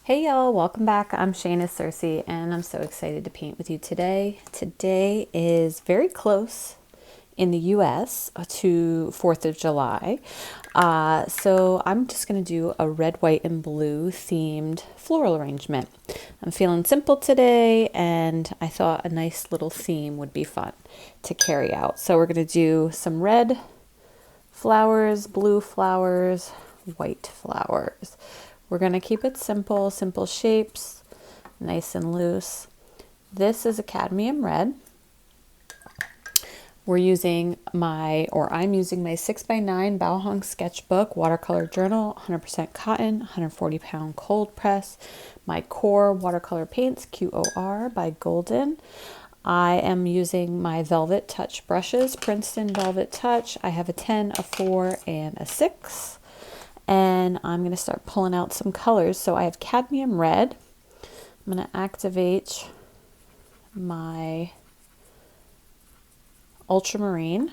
Hey y'all, welcome back. I'm Shayna Cersei and I'm so excited to paint with you today. Today is very close in the US to 4th of July. So I'm just going to do a red, white, and blue themed floral arrangement. I'm feeling simple today and I thought a nice little theme would be fun to carry out. So we're going to do some red flowers, blue flowers, white flowers. We're going to keep it simple, simple shapes, nice and loose. This is a cadmium red. I'm using my 6x9 Bao Hong sketchbook, Watercolor Journal, 100% cotton, 140-pound cold press. My core watercolor paints, QOR by Golden. I am using my Velvet Touch brushes, Princeton Velvet Touch. I have a 10, a 4, and a 6. And I'm going to start pulling out some colors. So I have cadmium red. I'm going to activate my Ultramarine.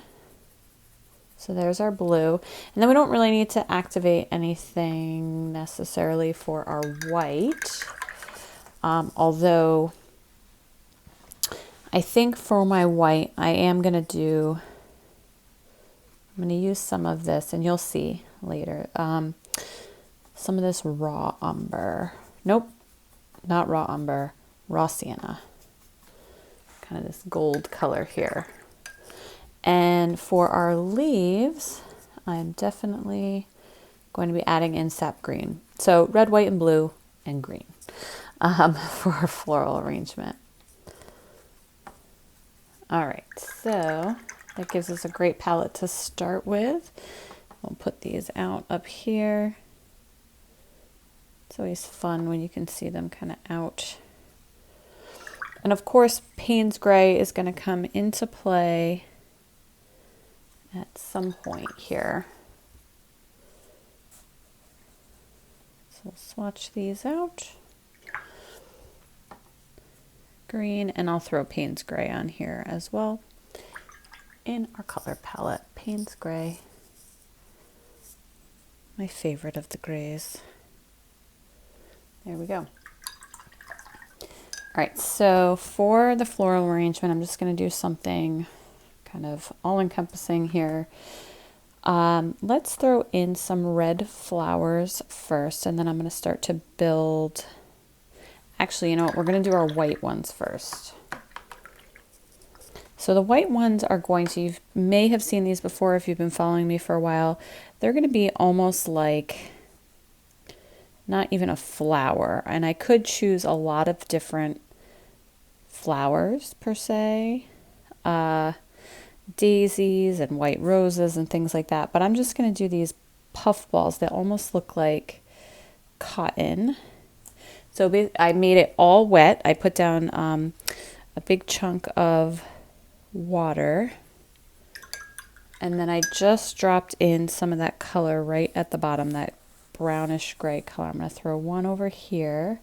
So there's our blue. And then we don't really need to activate anything necessarily for our white. Although I think for my white, I'm going to use some of this, and you'll see later. Some of this raw umber. Nope, not raw umber, raw sienna. Kind of this gold color here. And for our leaves, I'm definitely going to be adding in sap green. So red, white, and blue, and green for our floral arrangement. All right, so that gives us a great palette to start with. We'll put these out up here. It's always fun when you can see them kind of out. And of course, Payne's gray is going to come into play at some point here. So we'll swatch these out. Green, and I'll throw Payne's gray on here as well in our color palette. Payne's gray, my favorite of the grays. There we go. All right, so for the floral arrangement, I'm just going to do something kind of all-encompassing here. Let's throw in some red flowers first, and then I'm going to start to build. Actually, you know what? We're going to do our white ones first. So the white ones are going to, you may have seen these before if you've been following me for a while. They're going to be almost like not even a flower. And I could choose a lot of different flowers per se. Daisies and white roses and things like that. But I'm just going to do these puff balls that almost look like cotton. So I made it all wet. I put down a big chunk of water, and then I just dropped in some of that color right at the bottom, that brownish gray color. I'm going to throw one over here,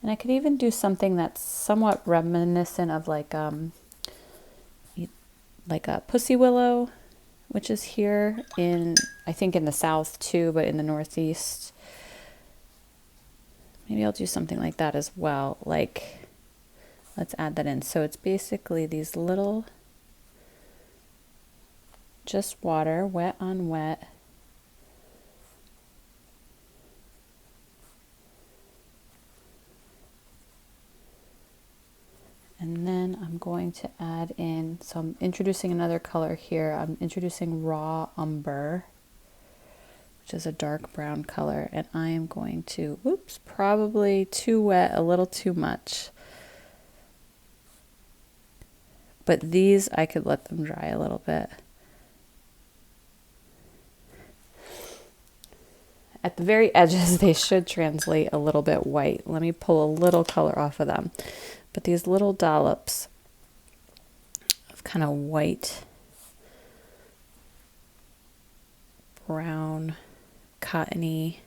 and I could even do something that's somewhat reminiscent of like a pussy willow, which is here I think in the south too, but in the northeast. Maybe I'll do something like that as well. Like, let's add that in. So it's basically these little, just water, wet on wet. And then I'm going to add in, so I'm introducing another color here. I'm introducing raw umber, which is a dark brown color, and I am going to, oops, probably too wet, a little too much. But these, I could let them dry a little bit. At the very edges, they should translate a little bit white. Let me pull a little color off of them. But these little dollops of kind of white, brown, cottony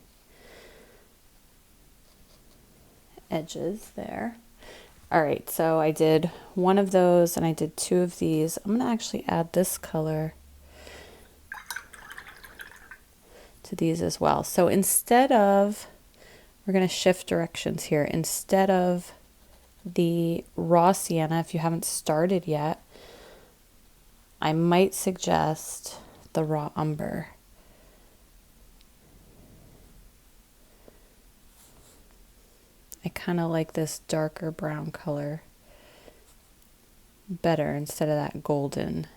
edges there. All right, so I did one of those and I did two of these. I'm going to actually add this color to these as well. So instead of, we're going to shift directions here. Instead of the raw sienna, if you haven't started yet, I might suggest the raw umber. I kind of like this darker brown color better instead of that golden.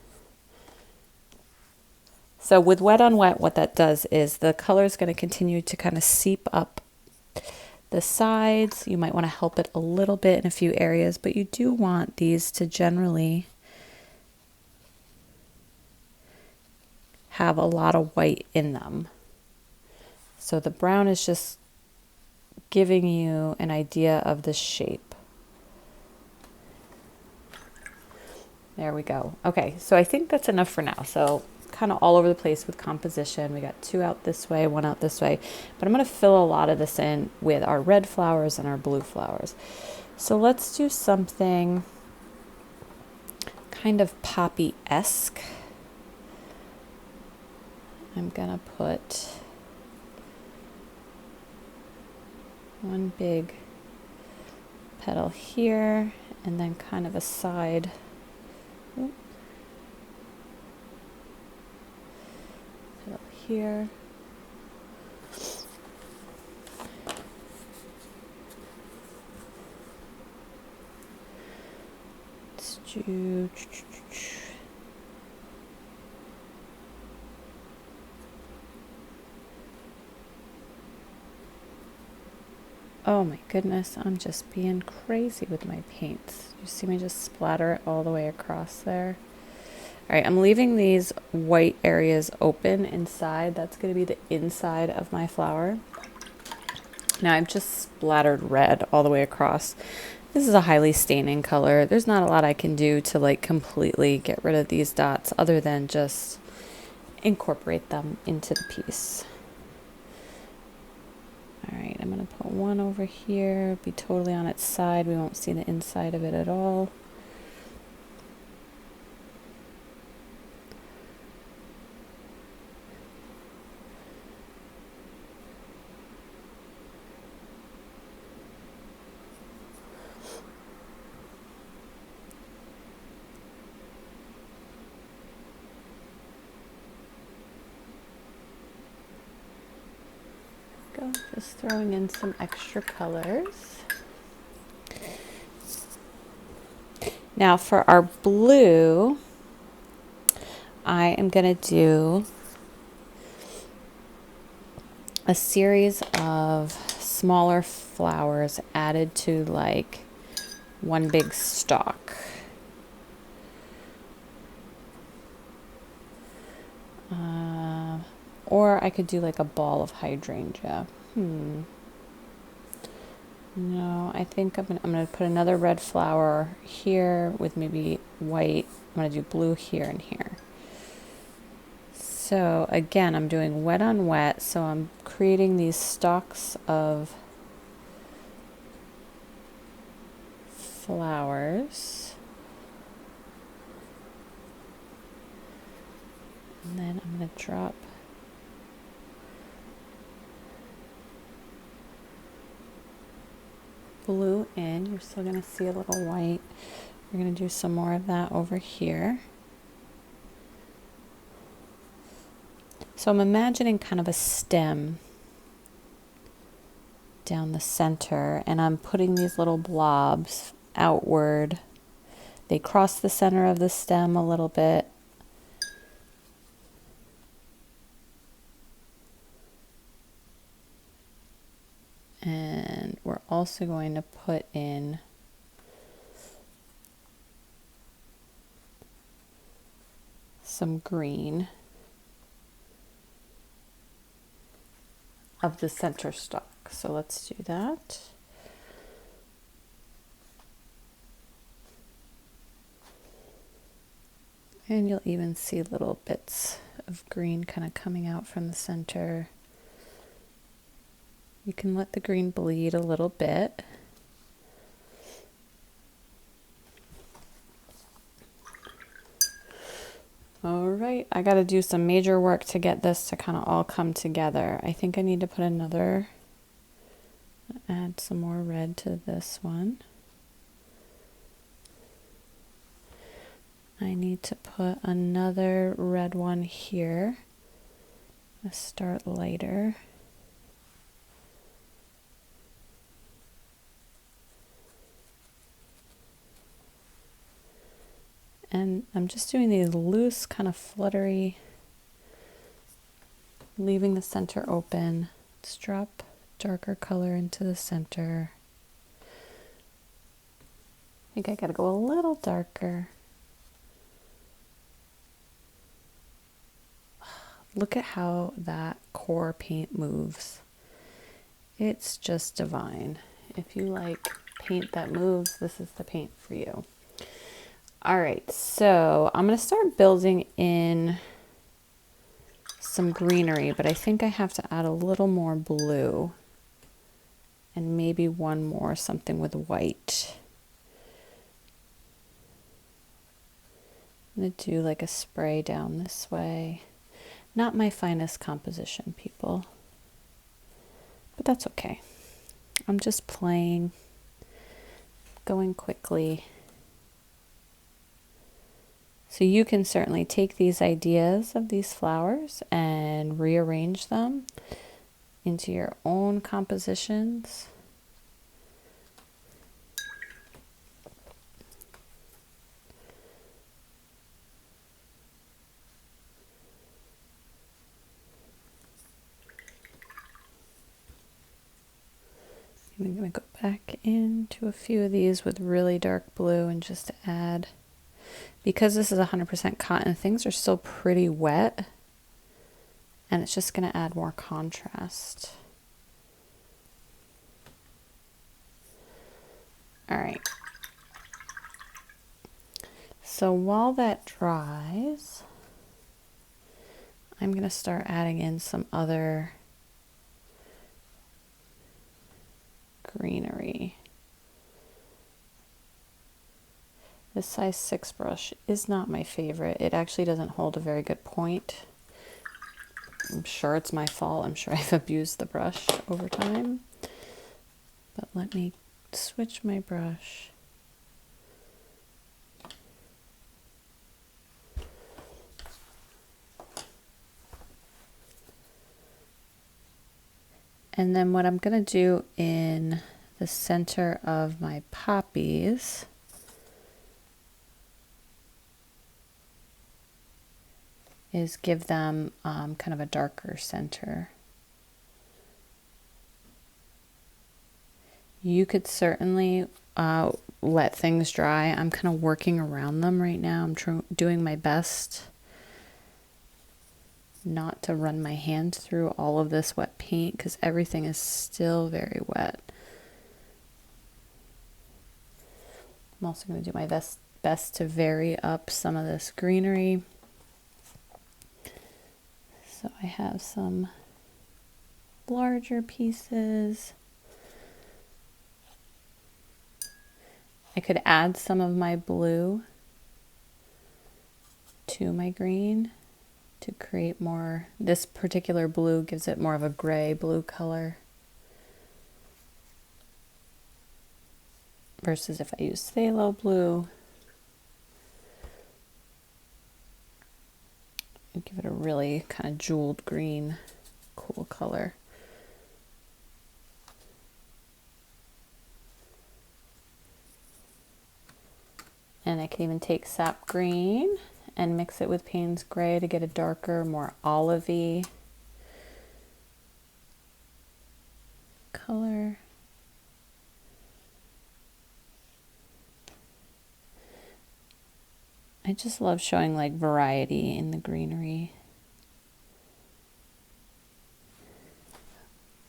So with wet on wet, what that does is the color is going to continue to kind of seep up the sides. You might want to help it a little bit in a few areas, but you do want these to generally have a lot of white in them. So the brown is just giving you an idea of the shape. There we go. Okay, so I think that's enough for now. So kind of all over the place with composition. We got 2 out this way, 1 out this way, but I'm going to fill a lot of this in with our red flowers and our blue flowers. So let's do something kind of poppy-esque. I'm going to put one big petal here and then kind of a side. Petal here. Let's do oh my goodness, I'm just being crazy with my paints. You see me just splatter it all the way across there? All right, I'm leaving these white areas open inside. That's going to be the inside of my flower. Now I've just splattered red all the way across. This is a highly staining color. There's not a lot I can do to like completely get rid of these dots other than just incorporate them into the piece. All right, I'm going to put one over here, be totally on its side. We won't see the inside of it at all. Just throwing in some extra colors. Now for our blue, I am going to do a series of smaller flowers added to like one big stalk. Or I could do like a ball of hydrangea. No, I think I'm gonna put another red flower here with maybe white. I'm gonna do blue here and here. So again, I'm doing wet on wet, so I'm creating these stalks of flowers. And then I'm gonna drop blue in. You're still going to see a little white. We're going to do some more of that over here. So I'm imagining kind of a stem down the center, and I'm putting these little blobs outward. They cross the center of the stem a little bit. And we're also going to put in some green of the center stalk. So let's do that. And you'll even see little bits of green kind of coming out from the center. You can let the green bleed a little bit. All right, I got to do some major work to get this to kind of all come together. I think I need to put another, add some more red to this one. I need to put another red one here. Let's start lighter. And I'm just doing these loose, kind of fluttery, leaving the center open. Let's drop darker color into the center. I think I gotta go a little darker. Look at how that core paint moves. It's just divine. If you like paint that moves, this is the paint for you. All right, so I'm gonna start building in some greenery, but I think I have to add a little more blue and maybe one more, something with white. I'm gonna do like a spray down this way. Not my finest composition, people, but that's okay. I'm just playing, going quickly. So you can certainly take these ideas of these flowers and rearrange them into your own compositions. I'm going to go back into a few of these with really dark blue and just add, because this is 100% cotton, things are still pretty wet, and it's just going to add more contrast. All right. So while that dries, I'm going to start adding in some other greenery. This size 6 brush is not my favorite. It actually doesn't hold a very good point. I'm sure it's my fault. I'm sure I've abused the brush over time. But let me switch my brush. And then what I'm going to do in the center of my poppies is give them kind of a darker center. You could certainly let things dry. I'm kind of working around them right now. I'm doing my best not to run my hands through all of this wet paint because everything is still very wet. I'm also going to do my best to vary up some of this greenery. So I have some larger pieces. I could add some of my blue to my green to create more. This particular blue gives it more of a gray blue color versus if I use phthalo blue, it'd give it a really kind of jeweled green, cool color. And I can even take sap green and mix it with Payne's gray to get a darker, more olivey color. I just love showing like variety in the greenery.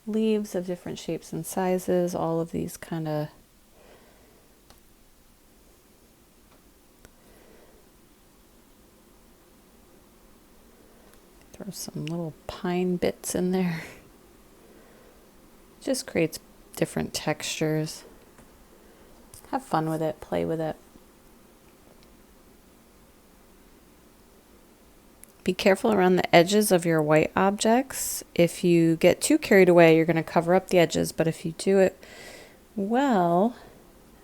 Leaves of different shapes and sizes, all of these kind of throw some little pine bits in there. Just creates different textures. Have fun with it, play with it. Be careful around the edges of your white objects. If you get too carried away, you're going to cover up the edges, but if you do it well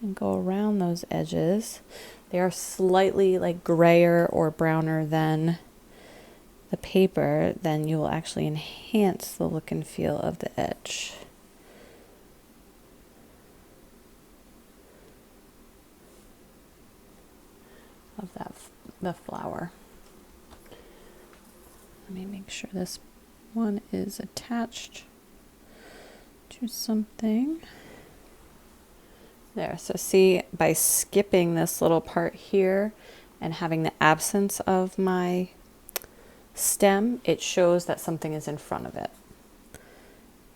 and go around those edges, they are slightly like grayer or browner than the paper, then you will actually enhance the look and feel of the edge. Of the flower. Let me make sure this one is attached to something. There, so see, by skipping this little part here and having the absence of my stem, it shows that something is in front of it.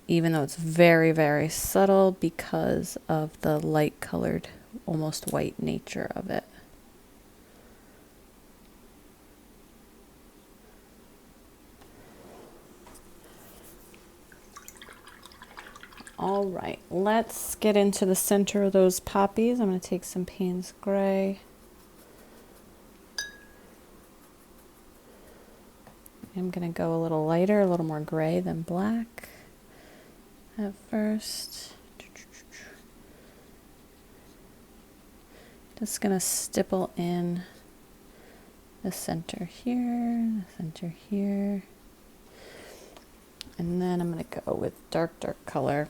Even though it's very, very subtle because of the light colored, almost white nature of it. All right, let's get into the center of those poppies. I'm going to take some Payne's Gray. I'm going to go a little lighter, a little more gray than black at first. Just going to stipple in the center here, the center here. And then I'm going to go with dark color.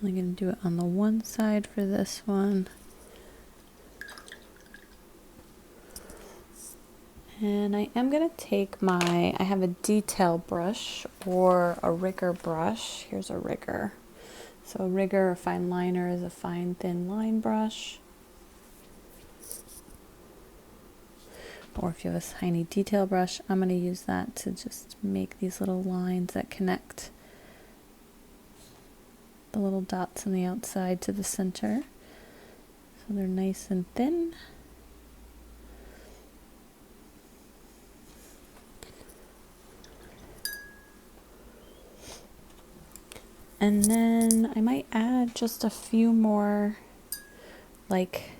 I'm going to do it on the one side for this one. And I am going to take I have a detail brush or a rigger brush. Here's a rigger. So a rigger or fine liner is a fine thin line brush. Or if you have a tiny detail brush, I'm going to use that to just make these little lines that connect the little dots on the outside to the center. So they're nice and thin. And then I might add just a few more like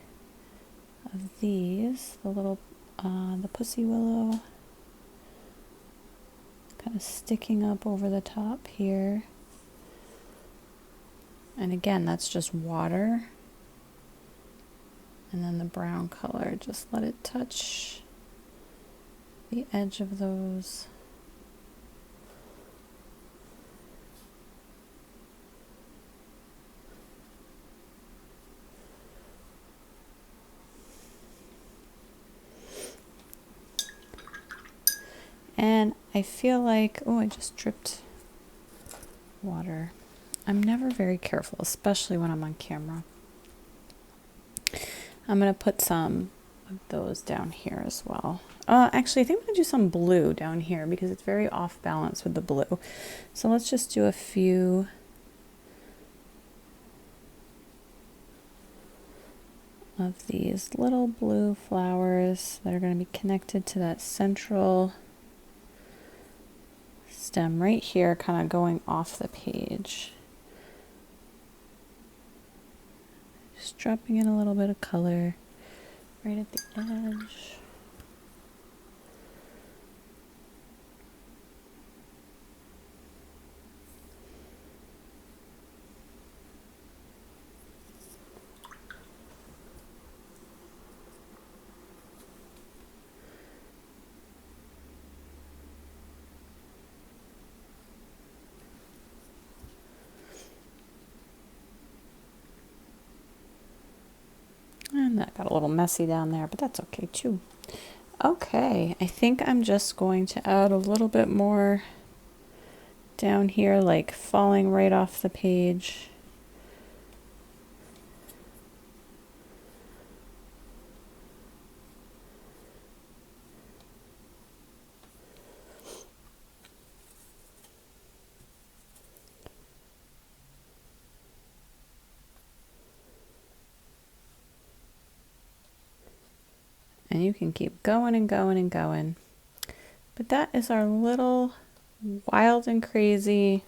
of these, the little the pussy willow kind of sticking up over the top here. And again, that's just water. And then the brown color, just let it touch the edge of those. And I feel like, oh, I just dripped water. I'm never very careful, especially when I'm on camera. I'm going to put some of those down here as well. Actually, I think I'm going to do some blue down here because it's very off balance with the blue. So let's just do a few of these little blue flowers that are going to be connected to that central stem right here, kind of going off the page. Just dropping in a little bit of color right at the edge. And that got a little messy down there, but that's okay too. Okay, I think I'm just going to add a little bit more down here, like falling right off the page. And you can keep going and going and going. But that is our little wild and crazy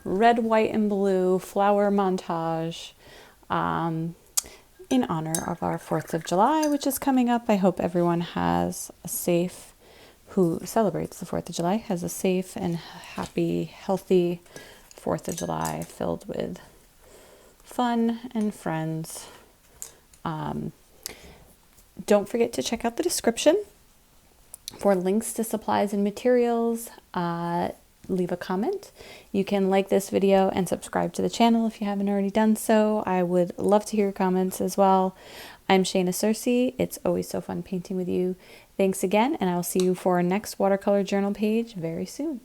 red, white, and blue flower montage in honor of our 4th of July, which is coming up. I hope everyone has a safe, who celebrates the 4th of July, has a safe and happy, healthy 4th of July filled with fun and friends. Don't forget to check out the description for links to supplies and materials. Leave a comment. You can like this video and subscribe to the channel if you haven't already done so. I would love to hear your comments as well. I'm Shayna Cersei. It's always so fun painting with you. Thanks again, and I will see you for our next watercolor journal page very soon.